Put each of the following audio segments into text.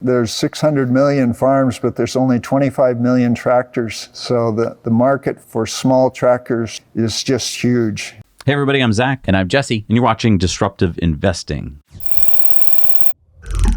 There's 600 million farms, but there's only 25 million tractors. So the market for small tractors is just huge. Hey everybody, I'm Zach. And I'm Jesse. And you're watching Disruptive Investing.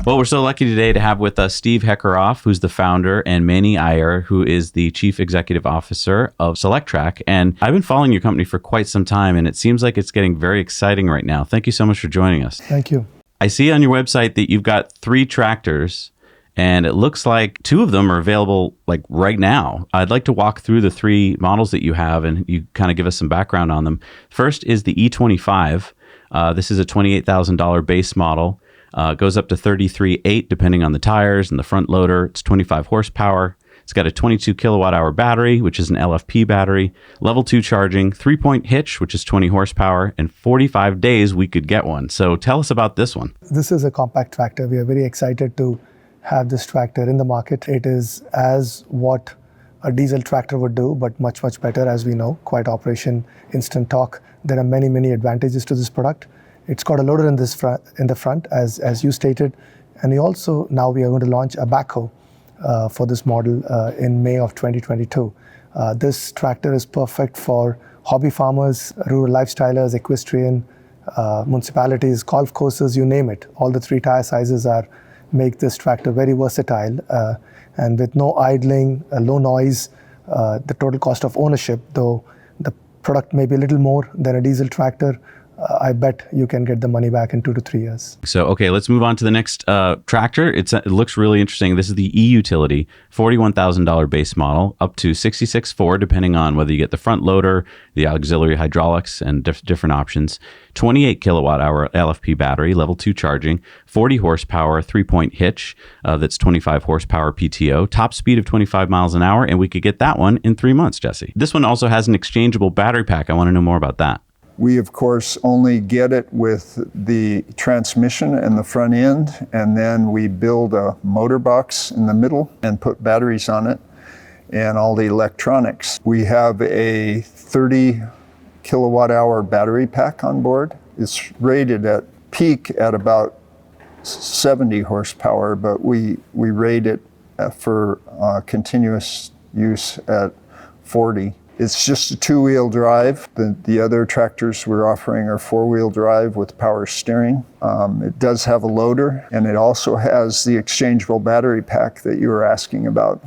Well, we're so lucky today to have with us Steve Heckeroff, who's the founder, and Manny Iyer, who is the Chief Executive Officer of Solectrac. And I've been following your company for quite some time, and it seems like it's getting very exciting right now. Thank you so much for joining us. Thank you. I see on your website that you've got 3 tractors, and it looks like 2 of them are available like right now. I'd like to walk through the 3 models that you have, and you kind of give us some background on them. First is the E25. This is a $28,000 base model. Goes up to 33.8 depending on the tires and the front loader. It's 25 horsepower. It's got a 22 kilowatt hour battery, which is an LFP battery, level 2 charging, 3-point hitch, which is 20 horsepower, and 45 days we could get one. So tell us about this one. This is a compact tractor. We are very excited to have this tractor in the market. It is as what a diesel tractor would do, but much, much better, as we know. Quiet operation, instant torque. There are many, many advantages to this product. It's got a loader in the front, as you stated. And we are going to launch a backhoe for this model in May of 2022. This tractor is perfect for hobby farmers, rural lifestylers, equestrian, municipalities, golf courses, you name it. All the 3 tire sizes make this tractor very versatile. And with no idling, low noise, the total cost of ownership, though the product may be a little more than a diesel tractor, I bet you can get the money back in 2 to 3 years. So, okay, let's move on to the next tractor. It looks really interesting. This is the E-Utility, $41,000 base model, up to 66.4, depending on whether you get the front loader, the auxiliary hydraulics, and different options. 28 kilowatt hour LFP battery, level 2 charging, 40 horsepower, 3-point hitch, that's 25 horsepower PTO, top speed of 25 miles an hour, and we could get that one in 3 months, Jesse. This one also has an exchangeable battery pack. I want to know more about that. We, of course, only get it with the transmission and the front end, and then we build a motor box in the middle and put batteries on it and all the electronics. We have a 30 kilowatt hour battery pack on board. It's rated at peak at about 70 horsepower, but we rate it for continuous use at 40. It's just a 2-wheel drive. The other tractors we're offering are 4-wheel drive with power steering. It does have a loader, and it also has the exchangeable battery pack that you were asking about,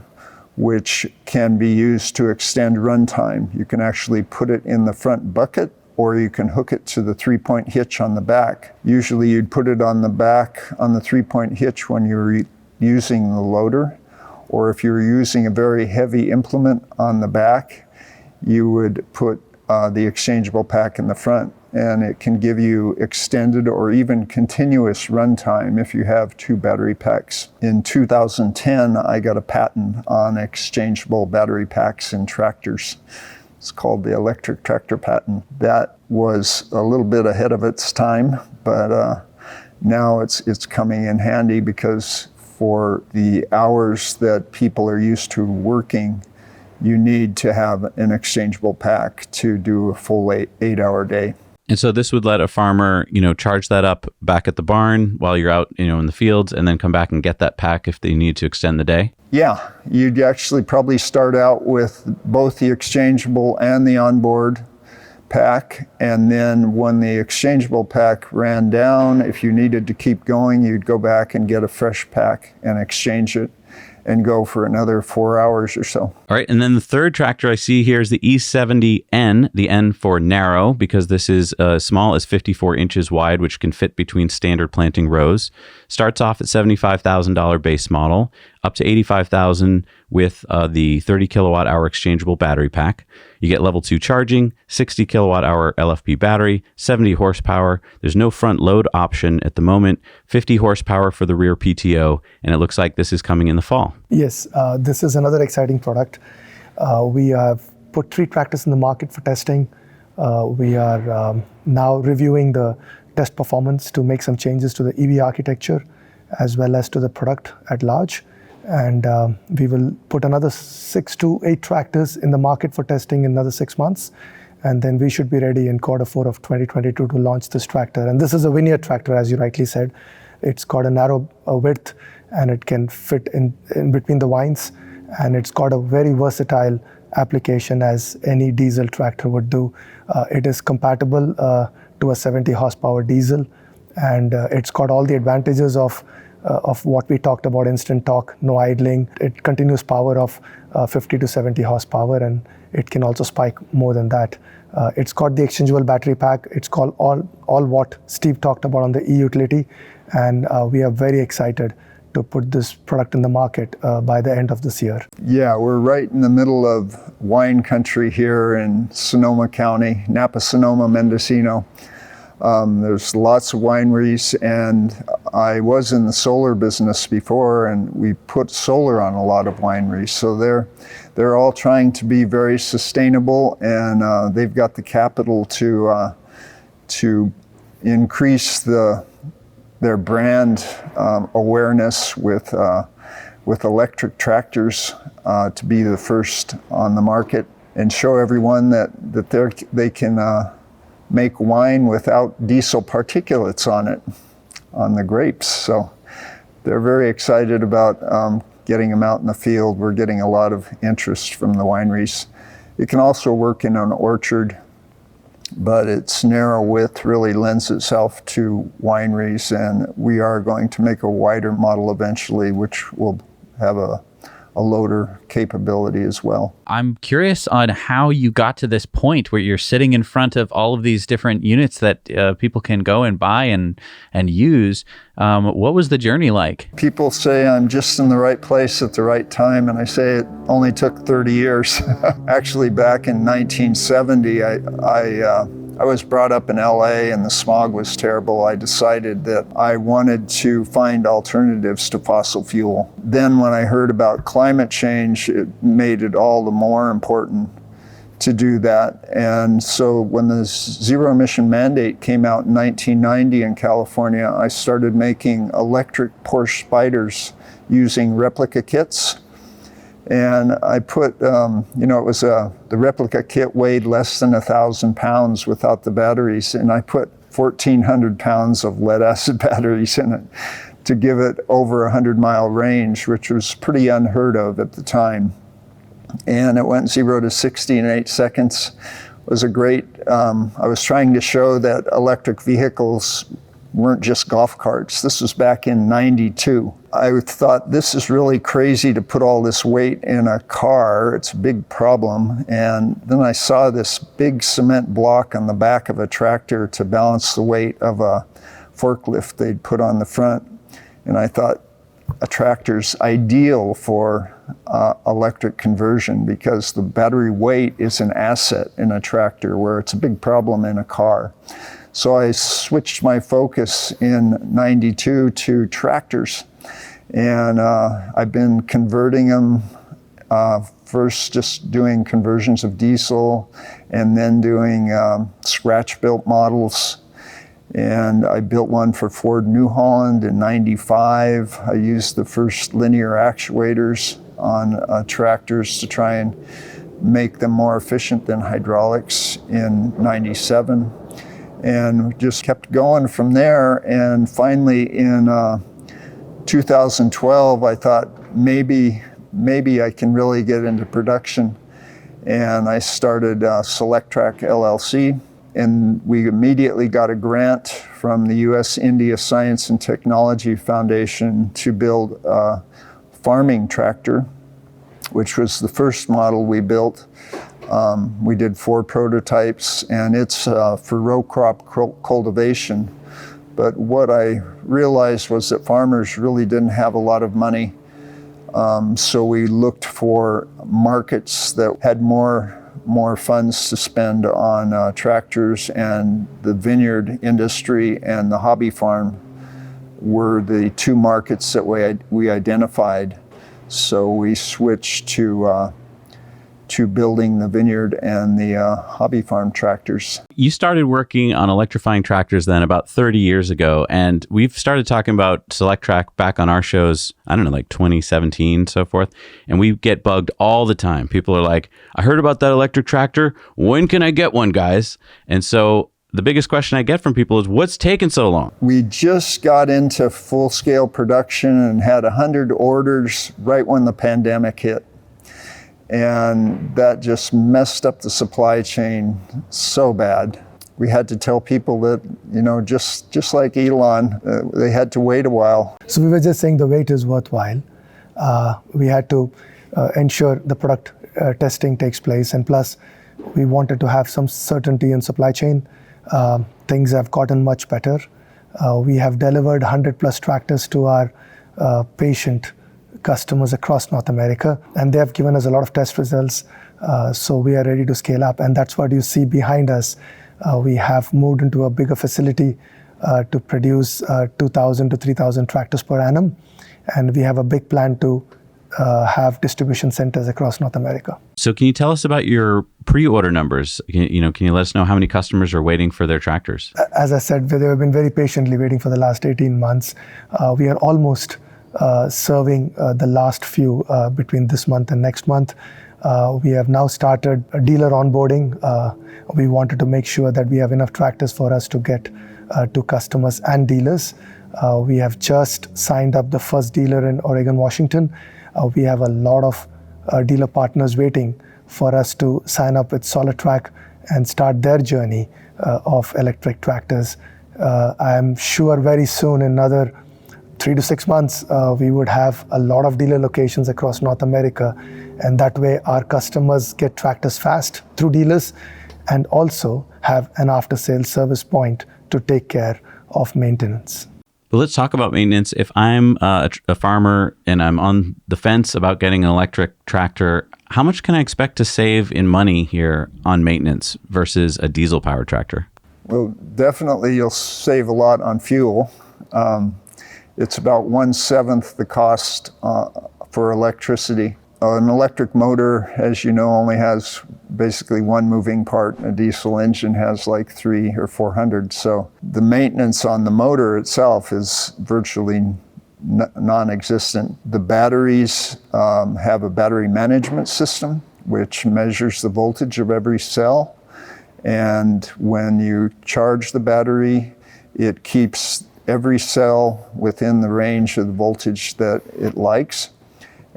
which can be used to extend runtime. You can actually put it in the front bucket, or you can hook it to the 3-point hitch on the back. Usually you'd put it on the back on the 3-point hitch when you're using the loader, or if you're using a very heavy implement on the back, you would put the exchangeable pack in the front, and it can give you extended or even continuous runtime if you have 2 battery packs. In 2010, I got a patent on exchangeable battery packs in tractors. It's called the electric tractor patent. That was a little bit ahead of its time, but now it's coming in handy because for the hours that people are used to working, you need to have an exchangeable pack to do a full 8-hour day. And so this would let a farmer, charge that up back at the barn while you're out, in the fields, and then come back and get that pack if they need to extend the day? Yeah, you'd actually probably start out with both the exchangeable and the onboard pack. And then when the exchangeable pack ran down, if you needed to keep going, you'd go back and get a fresh pack and exchange it and go for another 4 hours or so. All right, and then the third tractor I see here is the E70N, the N for narrow, because this is as small as 54 inches wide, which can fit between standard planting rows. Starts off at $75,000 base model, up to $85,000 with the 30 kilowatt hour exchangeable battery pack. You get level 2 charging, 60 kilowatt hour LFP battery, 70 horsepower. There's no front load option at the moment, 50 horsepower for the rear PTO, and it looks like this is coming in the fall. Yes, this is another exciting product. We have put 3 tractors in the market for testing. We are now reviewing the test performance to make some changes to the EV architecture as well as to the product at large. And we will put another 6 to 8 tractors in the market for testing in another 6 months. And then we should be ready in Q4 of 2022 to launch this tractor. And this is a vineyard tractor, as you rightly said. It's got a narrow width and it can fit in between the vines, and it's got a very versatile application as any diesel tractor would do. It is compatible to a 70 horsepower diesel, and it's got all the advantages of what we talked about: instant torque, no idling. It continuous power of 50 to 70 horsepower, and it can also spike more than that. It's got the exchangeable battery pack. It's called all what Steve talked about on the e-utility, and we are very excited to put this product in the market by the end of this year. Yeah, we're right in the middle of wine country here in Sonoma County, Napa, Sonoma, Mendocino. There's lots of wineries, and I was in the solar business before, and we put solar on a lot of wineries. So they're all trying to be very sustainable, and they've got the capital to increase their brand awareness with electric tractors to be the first on the market, and show everyone that they can make wine without diesel particulates on the grapes. So they're very excited about getting them out in the field. We're getting a lot of interest from the wineries. It can also work in an orchard, but its narrow width really lends itself to wineries, and we are going to make a wider model eventually, which will have a loader capability as well. I'm curious on how you got to this point where you're sitting in front of all of these different units that people can go and buy and use. What was the journey like? People say I'm just in the right place at the right time, and I say it only took 30 years. Actually, back in 1970, I was brought up in LA and the smog was terrible. I decided that I wanted to find alternatives to fossil fuel. Then when I heard about climate change, it made it all the more important to do that. And so when the zero emission mandate came out in 1990 in California, I started making electric Porsche Spyders using replica kits. And I put, the replica kit weighed less than 1,000 pounds without the batteries, and I put 1,400 pounds of lead acid batteries in it to give it over 100-mile range, which was pretty unheard of at the time. And it went 0 to 60 in 8 seconds. It was a great, I was trying to show that electric vehicles weren't just golf carts. This was back in '92. I thought, this is really crazy to put all this weight in a car. It's a big problem. And then I saw this big cement block on the back of a tractor to balance the weight of a forklift they'd put on the front. And I thought, a tractor's ideal for electric conversion, because the battery weight is an asset in a tractor where it's a big problem in a car. So I switched my focus in '92 to tractors, and I've been converting them, first just doing conversions of diesel, and then doing scratch-built models. And I built one for Ford New Holland in '95. I used the first linear actuators on tractors to try and make them more efficient than hydraulics in '97. And just kept going from there. And finally in 2012, I thought maybe I can really get into production. And I started Solectrac LLC. And we immediately got a grant from the U.S. India Science and Technology Foundation to build a farming tractor, which was the first model we built. We did 4 prototypes, and it's for row crop cultivation. But what I realized was that farmers really didn't have a lot of money. So we looked for markets that had more funds to spend on tractors, and the vineyard industry and the hobby farm were the 2 markets that we identified. So we switched to building the vineyard and the hobby farm tractors. You started working on electrifying tractors then about 30 years ago, and we've started talking about Solectrac back on our shows, I don't know, like 2017, so forth, and we get bugged all the time. People are like, I heard about that electric tractor. When can I get one, guys? And so the biggest question I get from people is, what's taking so long? We just got into full-scale production and had 100 orders right when the pandemic hit. And that just messed up the supply chain so bad. We had to tell people that, just like Elon, they had to wait a while. So we were just saying the wait is worthwhile. We had to ensure the product testing takes place, and plus we wanted to have some certainty in supply chain. Things have gotten much better. We have delivered 100 plus tractors to our patient customers across North America, and they have given us a lot of test results. So we are ready to scale up, and that's what you see behind us. We have moved into a bigger facility to produce 2,000 to 3,000 tractors per annum, and we have a big plan to have distribution centers across North America. So can you tell us about your pre-order numbers? Can you let us know how many customers are waiting for their tractors? As I said, they have been very patiently waiting for the last 18 months. We are almost serving the last few between this month and next month. We have now started a dealer onboarding. We wanted to make sure that we have enough tractors for us to get to customers and dealers. We have just signed up the first dealer in Oregon, Washington. We have a lot of dealer partners waiting for us to sign up with Soletrac and start their journey of electric tractors. I am sure very soon, in another 3 to 6 months, we would have a lot of dealer locations across North America, and that way our customers get tractors fast through dealers and also have an after-sales service point to take care of maintenance. But let's talk about maintenance. If I'm a farmer and I'm on the fence about getting an electric tractor, how much can I expect to save in money here on maintenance versus a diesel-powered tractor? Well, definitely you'll save a lot on fuel. It's about 1/7 the cost for electricity. An electric motor, as you know, only has basically one moving part. A diesel engine has like 300 or 400. So the maintenance on the motor itself is virtually non-existent. The batteries have a battery management system, which measures the voltage of every cell. And when you charge the battery, it keeps every cell within the range of the voltage that it likes.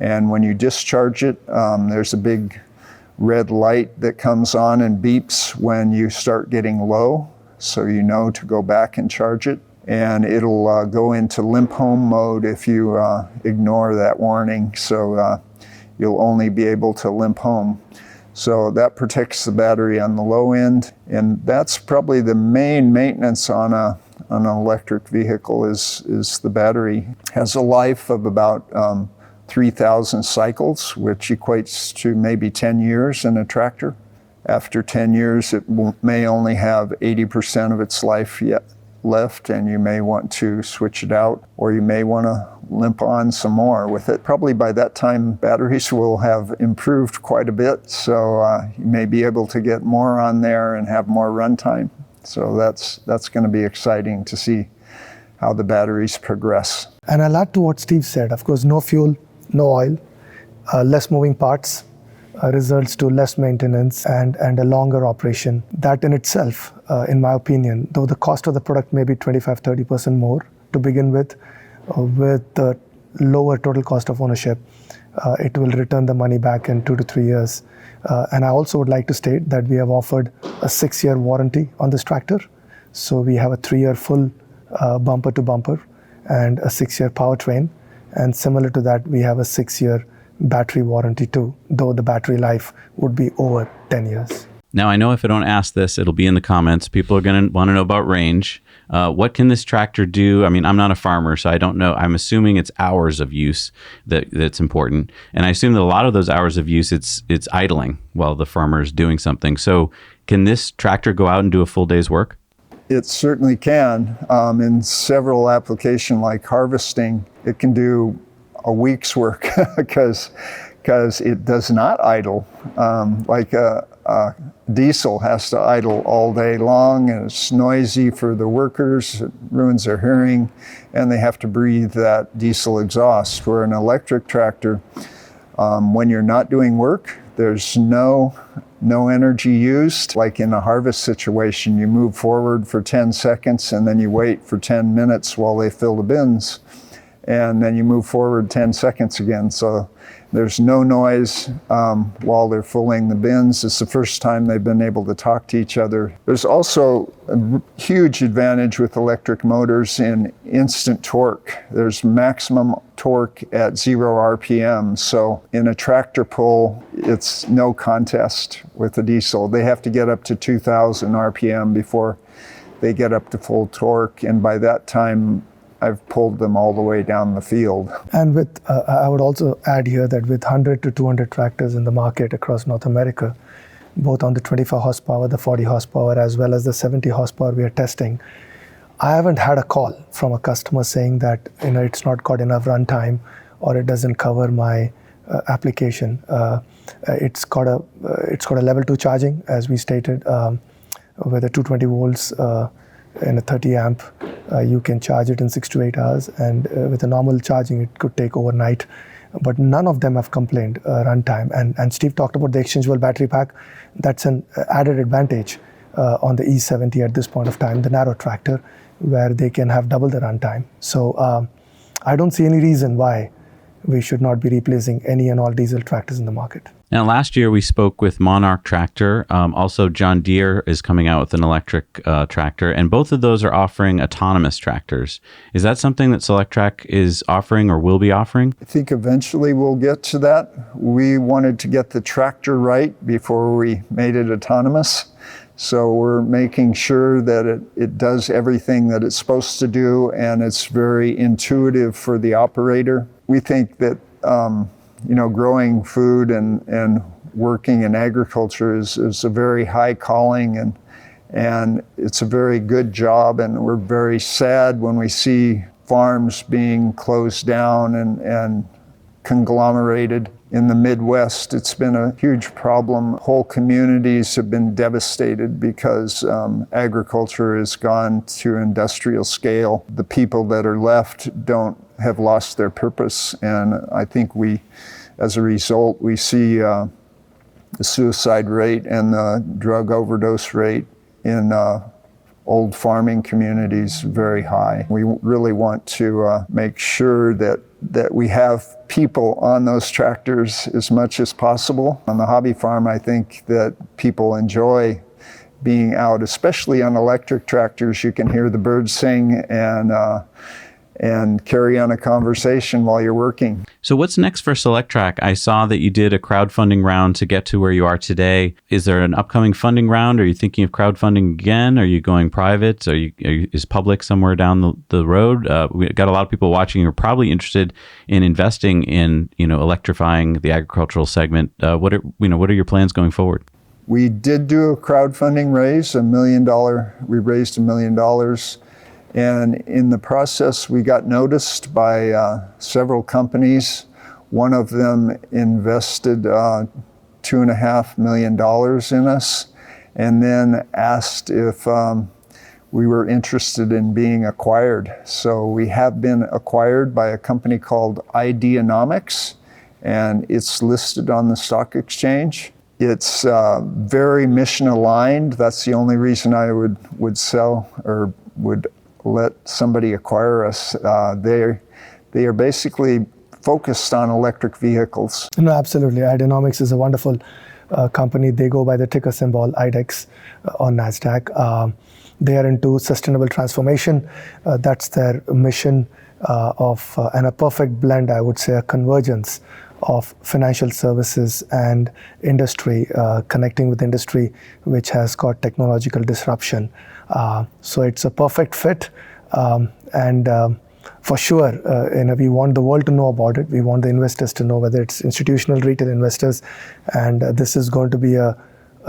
And when you discharge it, there's a big red light that comes on and beeps when you start getting low, so you know to go back and charge it. And it'll go into limp home mode if you ignore that warning, so you'll only be able to limp home. So that protects the battery on the low end, and that's probably the main maintenance on an electric vehicle is the battery. It has a life of about 3,000 cycles, which equates to maybe 10 years in a tractor. After 10 years, it may only have 80% of its life yet left, and you may want to switch it out, or you may want to limp on some more with it. Probably by that time, batteries will have improved quite a bit, so you may be able to get more on there and have more runtime. So that's going to be exciting to see how the batteries progress. And I'll add to what Steve said. Of course, no fuel, no oil, less moving parts results to less maintenance and a longer operation. That in itself, in my opinion, though the cost of the product may be 25-30% more to begin with the lower total cost of ownership, it will return the money back in 2 to 3 years. And I also would like to state that we have offered a 6-year warranty on this tractor. So we have a 3-year full bumper to bumper and a 6-year powertrain. And similar to that, we have a 6-year battery warranty too, though the battery life would be over 10 years. Now, I know if I don't ask this, it'll be in the comments. People are going to want to know about range. What can this tractor do? I mean, I'm not a farmer, so I don't know. I'm assuming it's hours of use that's important. And I assume that a lot of those hours of use, it's idling while the farmer is doing something. So can this tractor go out and do a full day's work? It certainly can. In several applications like harvesting, it can do a week's work because it does not idle. Like a diesel has to idle all day long, and it's noisy for the workers, it ruins their hearing, and they have to breathe that diesel exhaust. Where an electric tractor, when you're not doing work, There's no energy used. Like in a harvest situation, you move forward for 10 seconds and then you wait for 10 minutes while they fill the bins. And then you move forward 10 seconds again. So there's no noise while they're filling the bins. It's the first time they've been able to talk to each other. There's also a huge advantage with electric motors in instant torque. There's maximum torque at 0 RPM. So in a tractor pull, it's no contest with the diesel. They have to get up to 2,000 RPM before they get up to full torque. And by that time, I've pulled them all the way down the field. And with, I would also add here that with 100 to 200 tractors in the market across North America, both on the 24 horsepower, the 40 horsepower, as well as the 70 horsepower we are testing, I haven't had a call from a customer saying that it's not got enough runtime or it doesn't cover my application. It's got a level 2 charging, as we stated, with a 220 volts and a 30 amp. You can charge it in 6 to 8 hours, and with a normal charging, it could take overnight. But none of them have complained runtime. And Steve talked about the exchangeable battery pack. That's an added advantage on the E70 at this point of time, the narrow tractor, where they can have double the runtime. So I don't see any reason why we should not be replacing any and all diesel tractors in the market. Now, last year we spoke with Monarch Tractor. Also, John Deere is coming out with an electric tractor, and both of those are offering autonomous tractors. Is that something that Solectrac is offering or will be offering? I think eventually we'll get to that. We wanted to get the tractor right before we made it autonomous. So we're making sure that it does everything that it's supposed to do, and it's very intuitive for the operator. We think that growing food and working in agriculture is a very high calling, and it's a very good job, and we're very sad when we see farms being closed down and conglomerated. In the Midwest, it's been a huge problem. Whole communities have been devastated because agriculture has gone to industrial scale. The people that are left have lost their purpose, and I think as a result, we see the suicide rate and the drug overdose rate in old farming communities very high. We really want to make sure that we have people on those tractors as much as possible. On the hobby farm, I think that people enjoy being out, especially on electric tractors. You can hear the birds sing and carry on a conversation while you're working. So what's next for Solectrac? I saw that you did a crowdfunding round to get to where you are today. Is there an upcoming funding round? Are you thinking of crowdfunding again? Are you going private? Is public somewhere down the road? We got a lot of people watching who are probably interested in investing in electrifying the agricultural segment. What are your plans going forward? We did do a crowdfunding raise, $1 million. We raised $1 million. And in the process, we got noticed by several companies. One of them invested $2.5 million in us, and then asked if we were interested in being acquired. So we have been acquired by a company called Ideonomics, and it's listed on the stock exchange. It's very mission aligned. That's the only reason I would sell or would let somebody acquire us. They are basically focused on electric vehicles. No, absolutely. Ideonomics is a wonderful company. They go by the ticker symbol IDEX on NASDAQ. They are into sustainable transformation. That's their mission and a perfect blend, I would say, a convergence of financial services and industry, connecting with industry which has got technological disruption. So it's a perfect fit, and for sure, we want the world to know about it. We want the investors to know, whether it's institutional, retail investors, and this is going to be a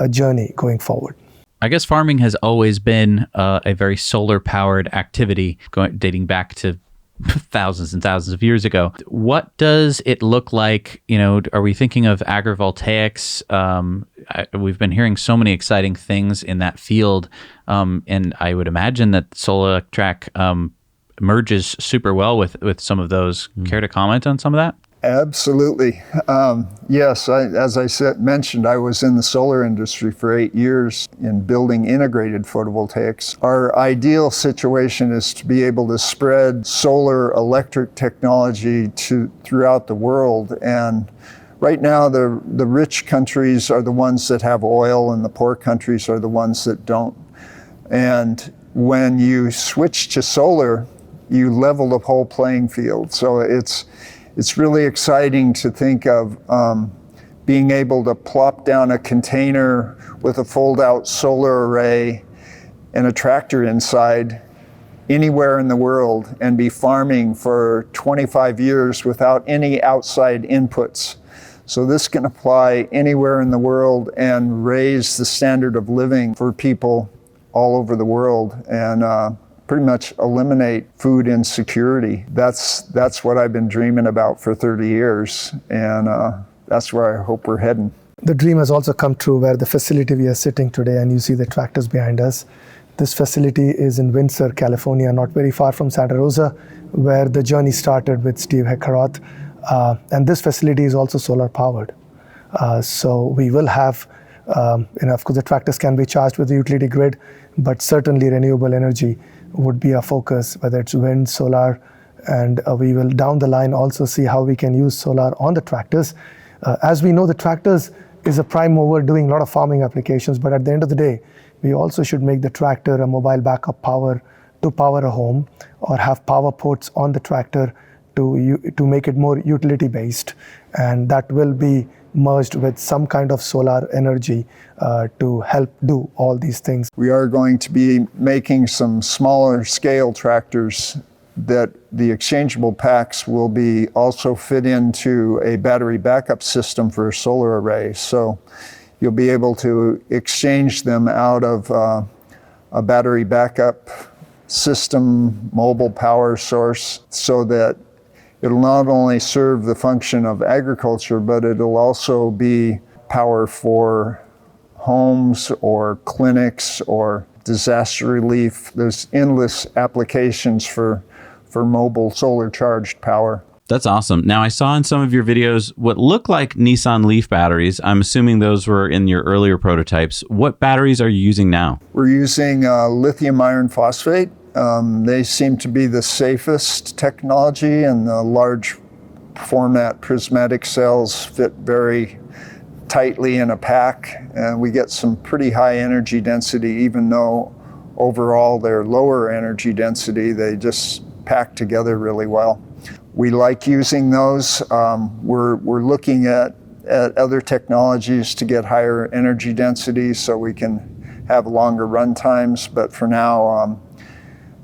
journey going forward. I guess farming has always been a very solar-powered activity, dating back to thousands and thousands of years ago. What does it look like? Are we thinking of agrivoltaics? We've been hearing so many exciting things in that field, and I would imagine that Soletrac merges super well with some of those. Care to comment on some of that? Absolutely. Yes, as I mentioned, I was in the solar industry for 8 years in building integrated photovoltaics. Our ideal situation is to be able to spread solar electric technology throughout the world. And right now, the rich countries are the ones that have oil, and the poor countries are the ones that don't. And when you switch to solar, you level the whole playing field. So it's really exciting to think of being able to plop down a container with a fold-out solar array and a tractor inside anywhere in the world and be farming for 25 years without any outside inputs. So this can apply anywhere in the world and raise the standard of living for people all over the world, and pretty much eliminate food insecurity. That's what I've been dreaming about for 30 years, and that's where I hope we're heading. The dream has also come true where the facility we are sitting today, and you see the tractors behind us. This facility is in Windsor, California, not very far from Santa Rosa, where the journey started with Steve Hekaroth. And this facility is also solar powered. So we will have, of course, the tractors can be charged with the utility grid, but certainly renewable energy would be our focus, whether it's wind, solar, and we will down the line also see how we can use solar on the tractors. As we know, the tractors is a prime mover doing a lot of farming applications, but at the end of the day, we also should make the tractor a mobile backup power to power a home, or have power ports on the tractor to make it more utility based, and that will be merged with some kind of solar energy to help do all these things. We are going to be making some smaller scale tractors that the exchangeable packs will be also fit into a battery backup system for a solar array. So you'll be able to exchange them out of a battery backup system, mobile power source, so that it'll not only serve the function of agriculture, but it'll also be power for homes or clinics or disaster relief. There's endless applications for mobile solar charged power. That's awesome. Now, I saw in some of your videos what look like Nissan Leaf batteries. I'm assuming those were in your earlier prototypes. What batteries are you using now? We're using lithium iron phosphate. They seem to be the safest technology, and the large format prismatic cells fit very tightly in a pack, and we get some pretty high energy density, even though overall they're lower energy density. They just pack together really well. We like using those. We're looking at other technologies to get higher energy density so we can have longer run times, but for now,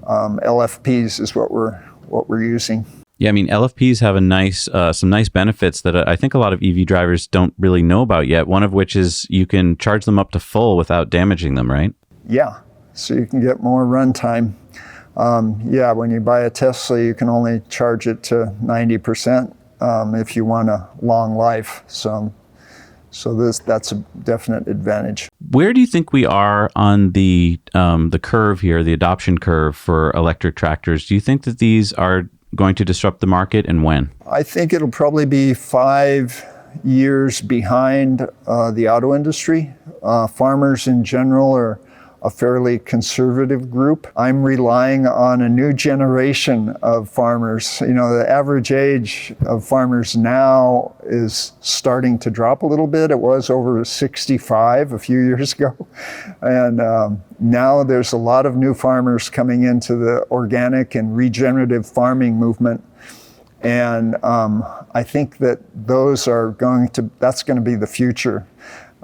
LFPs is what we're using. Yeah, I mean, LFPs have some nice benefits that I think a lot of EV drivers don't really know about yet. One of which is you can charge them up to full without damaging them, right? Yeah, so you can get more run time. When you buy a Tesla, you can only charge it to 90% if you want a long life. So that's a definite advantage. Where do you think we are on the curve here, the adoption curve for electric tractors? Do you think that these are going to disrupt the market, and when? I think it'll probably be 5 years behind the auto industry. Farmers in general are a fairly conservative group. I'm relying on a new generation of farmers. You know, the average age of farmers now is starting to drop a little bit. It was over 65 a few years ago. And now there's a lot of new farmers coming into the organic and regenerative farming movement. And I think that that's going to be the future.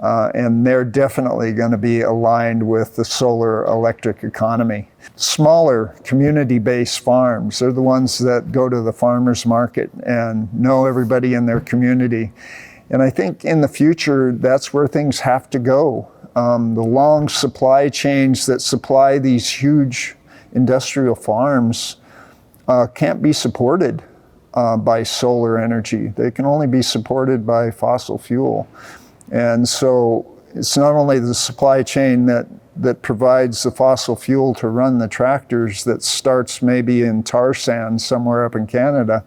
And they're definitely going to be aligned with the solar electric economy. Smaller community-based farms, they're the ones that go to the farmers market and know everybody in their community. And I think in the future, that's where things have to go. The long supply chains that supply these huge industrial farms can't be supported by solar energy. They can only be supported by fossil fuel. And so it's not only the supply chain that provides the fossil fuel to run the tractors that starts maybe in tar sand somewhere up in Canada,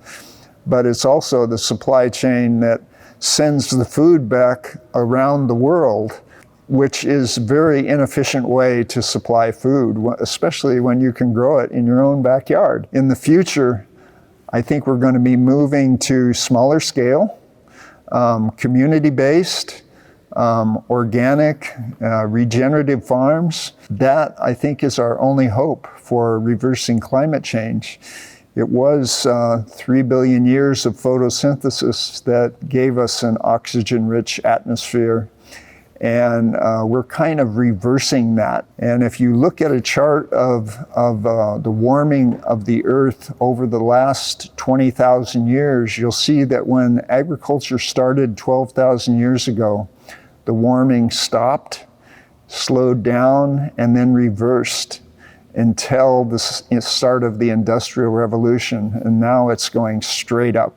but it's also the supply chain that sends the food back around the world, which is a very inefficient way to supply food, especially when you can grow it in your own backyard. In the future, I think we're going to be moving to smaller scale, community-based, organic, regenerative farms. That, I think, is our only hope for reversing climate change. It was 3 billion years of photosynthesis that gave us an oxygen-rich atmosphere, and we're kind of reversing that. And if you look at a chart of the warming of the Earth over the last 20,000 years, you'll see that when agriculture started 12,000 years ago, the warming stopped, slowed down, and then reversed until the start of the Industrial Revolution, and now it's going straight up.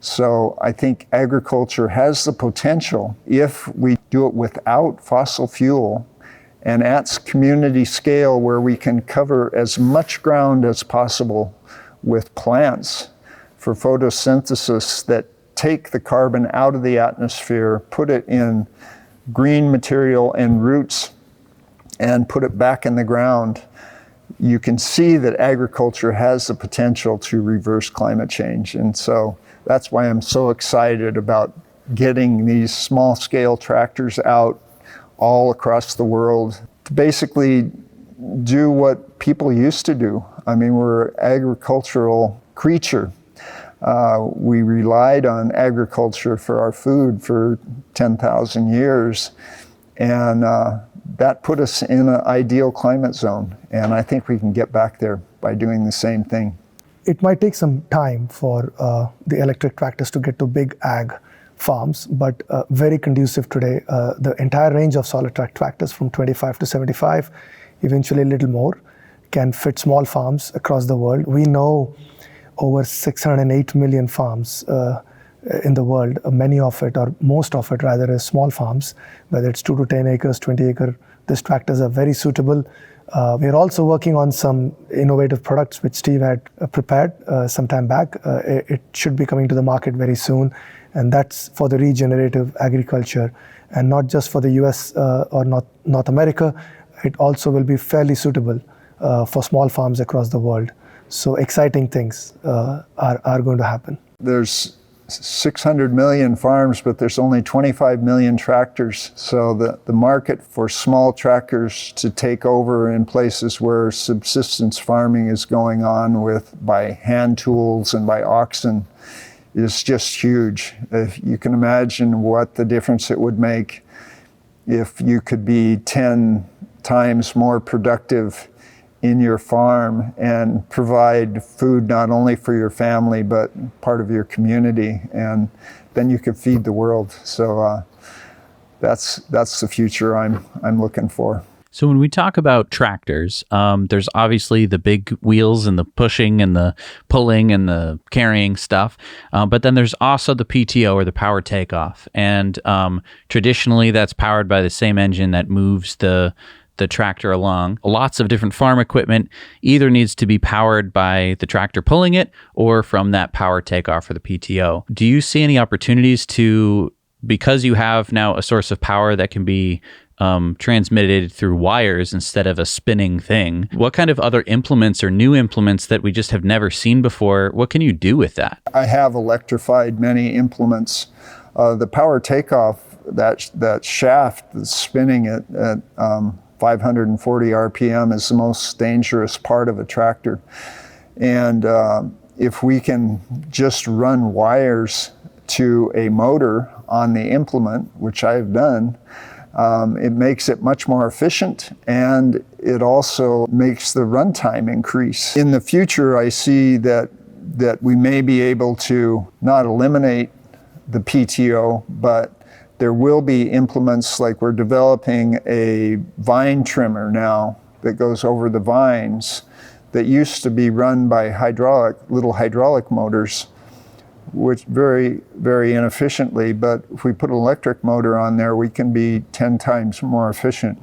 So I think agriculture has the potential, if we do it without fossil fuel and at community scale, where we can cover as much ground as possible with plants for photosynthesis that take the carbon out of the atmosphere, put it in green material and roots, and put it back in the ground. You can see that agriculture has the potential to reverse climate change. And so that's why I'm so excited about getting these small scale tractors out all across the world to basically do what people used to do. I mean, we're an agricultural creature. We relied on agriculture for our food for 10,000 years. And that put us in an ideal climate zone. And I think we can get back there by doing the same thing. It might take some time for the electric tractors to get to big ag farms, but very conducive today. The entire range of Soletrac tractors from 25 to 75, eventually a little more, can fit small farms across the world. We know over 608 million farms in the world. Many of it, or most of it rather, is small farms, whether it's 2 to 10 acres, 20 acre. These tractors are very suitable. We're also working on some innovative products which Steve had prepared some time back. It should be coming to the market very soon, and that's for the regenerative agriculture, and not just for the US or North America. It also will be fairly suitable for small farms across the world. So exciting things are going to happen. There's 600 million farms, but there's only 25 million tractors. So the market for small tractors to take over in places where subsistence farming is going on by hand tools and by oxen is just huge. If you can imagine what the difference it would make if you could be 10 times more productive in your farm and provide food not only for your family but part of your community, and then you could feed the world. So that's the future I'm looking for. So when we talk about tractors, there's obviously the big wheels and the pushing and the pulling and the carrying stuff, but then there's also the PTO, or the power takeoff, and traditionally that's powered by the same engine that moves the tractor along. Lots of different farm equipment either needs to be powered by the tractor pulling it or from that power takeoff or the PTO. Do you see any opportunities to, because you have now a source of power that can be transmitted through wires instead of a spinning thing, what kind of other implements or new implements that we just have never seen before, what can you do with that? I have electrified many implements. The power takeoff, that shaft that's spinning it at 540 RPM is the most dangerous part of a tractor. And if we can just run wires to a motor on the implement, which I've done, it makes it much more efficient, and it also makes the runtime increase. In the future, I see that we may be able to not eliminate the PTO, but there will be implements, like we're developing a vine trimmer now that goes over the vines that used to be run by little hydraulic motors, which very, very inefficiently. But if we put an electric motor on there, we can be 10 times more efficient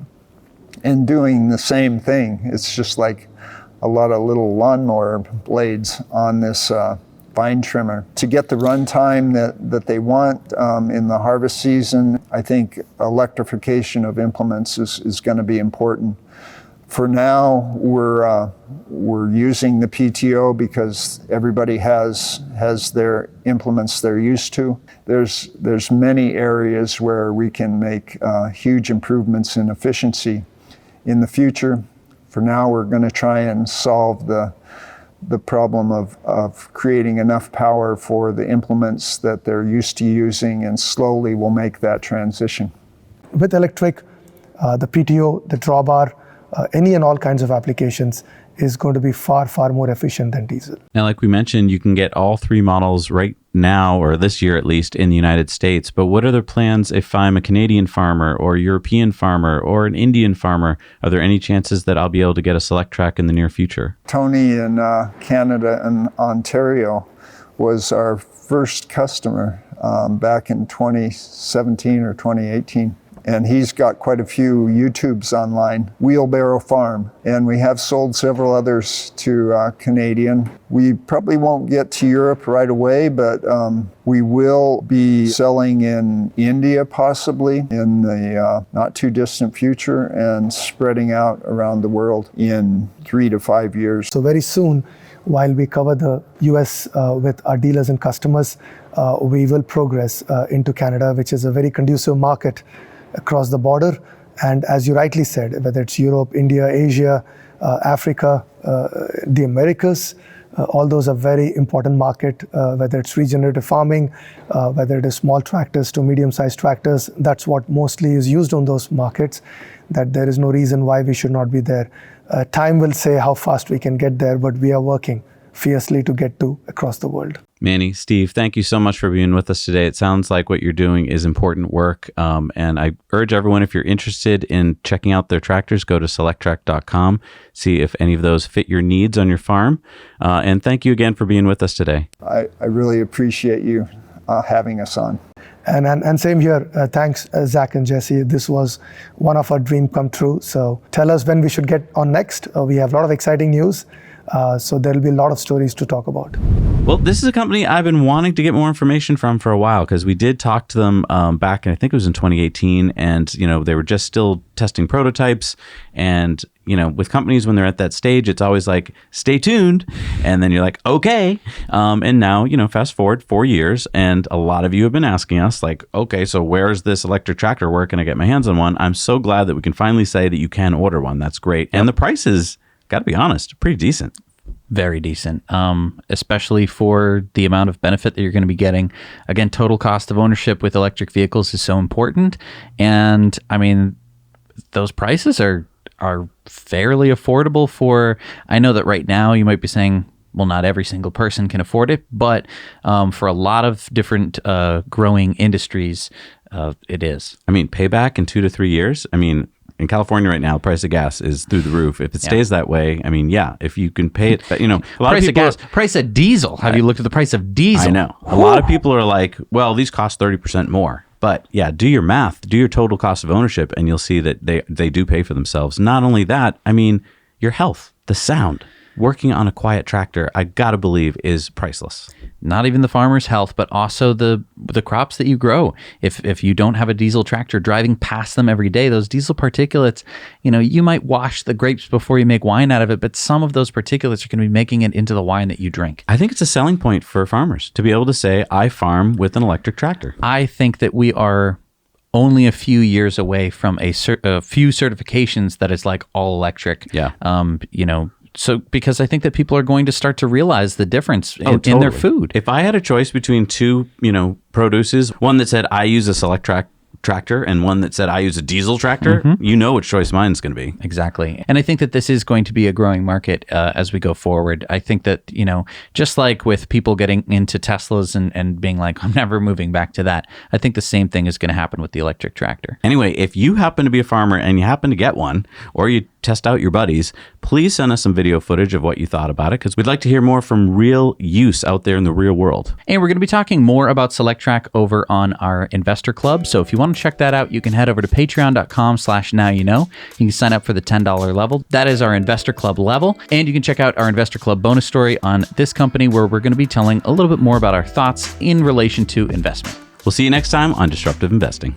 in doing the same thing. It's just like a lot of little lawnmower blades on this vine trimmer. To get the runtime that they want in the harvest season, I think electrification of implements is going to be important. For now, we're using the PTO because everybody has their implements they're used to. There's many areas where we can make huge improvements in efficiency in the future. For now, we're going to try and solve the problem of creating enough power for the implements that they're used to using, and slowly we'll make that transition. With electric, the PTO, the drawbar, any and all kinds of applications is going to be far, far more efficient than diesel. Now, like we mentioned, you can get all three models right now, or this year at least, in the United States. But what are their plans if I'm a Canadian farmer or a European farmer or an Indian farmer? Are there any chances that I'll be able to get a Solectrac in the near future? Tony in Canada and Ontario was our first customer back in 2017 or 2018. And he's got quite a few YouTubes online, Wheelbarrow Farm. And we have sold several others to Canadian. We probably won't get to Europe right away, but we will be selling in India possibly in the not too distant future, and spreading out around the world in 3 to 5 years. So very soon, while we cover the US with our dealers and customers, we will progress into Canada, which is a very conducive market across the border. And as you rightly said, whether it's Europe, India, Asia, Africa, the Americas, all those are very important market, whether it's regenerative farming, whether it is small tractors to medium-sized tractors. That's what mostly is used on those markets, that there is no reason why we should not be there. Time will say how fast we can get there, but we are working fiercely to get to across the world. Manny, Steve, thank you so much for being with us today. It sounds like what you're doing is important work. And I urge everyone, if you're interested in checking out their tractors, go to solectrac.com, see if any of those fit your needs on your farm. And thank you again for being with us today. I really appreciate you having us on. And same here. Thanks, Zach and Jesse. This was one of our dream come true. So tell us when we should get on next. We have a lot of exciting news. So there'll be a lot of stories to talk about. Well, this is a company I've been wanting to get more information from for a while, because we did talk to them back in, I think it was in 2018, and they were just still testing prototypes. And with companies when they're at that stage, it's always like, stay tuned, and then you're like, okay. And now fast forward 4 years, and a lot of you have been asking us like, okay, so where's this electric tractor? Where can I get my hands on one? I'm so glad that we can finally say that you can order one. That's great, and the price is, got to be honest, pretty decent. Very decent, especially for the amount of benefit that you're going to be getting. Again, total cost of ownership with electric vehicles is so important. And I mean, those prices are fairly affordable for, I know that right now you might be saying, well, not every single person can afford it, but for a lot of different growing industries, it is. I mean, payback in 2 to 3 years. I mean, in California right now, the price of gas is through the roof. If it stays that way, I mean, if you can pay it, a lot price of people, of gas, price of diesel. Have you looked at the price of diesel? I know. A lot of people are like, well, these cost 30% more. But do your math, do your total cost of ownership, and you'll see that they do pay for themselves. Not only that, I mean, your health, the sound. Working on a quiet tractor, I gotta believe, is priceless. Not even the farmer's health, but also the crops that you grow. If you don't have a diesel tractor, driving past them every day, those diesel particulates, you might wash the grapes before you make wine out of it, but some of those particulates are going to be making it into the wine that you drink. I think it's a selling point for farmers to be able to say, I farm with an electric tractor. I think that we are only a few years away from a few certifications that is like all electric. Yeah. So because I think that people are going to start to realize the difference in their food. If I had a choice between two, produces, one that said I use a Solectrac tractor and one that said I use a diesel tractor, which choice mine's going to be. Exactly. And I think that this is going to be a growing market as we go forward. I think that, just like with people getting into Teslas and being like, I'm never moving back to that, I think the same thing is going to happen with the electric tractor. Anyway, if you happen to be a farmer and you happen to get one, or you test out your buddies, please send us some video footage of what you thought about it, because we'd like to hear more from real use out there in the real world. And we're going to be talking more about Solectrac over on our Investor Club. So if you want to check that out, you can head over to patreon.com/nowyouknow. You can sign up for the $10 level. That is our Investor Club level. And you can check out our Investor Club bonus story on this company, where we're going to be telling a little bit more about our thoughts in relation to investment. We'll see you next time on Disruptive Investing.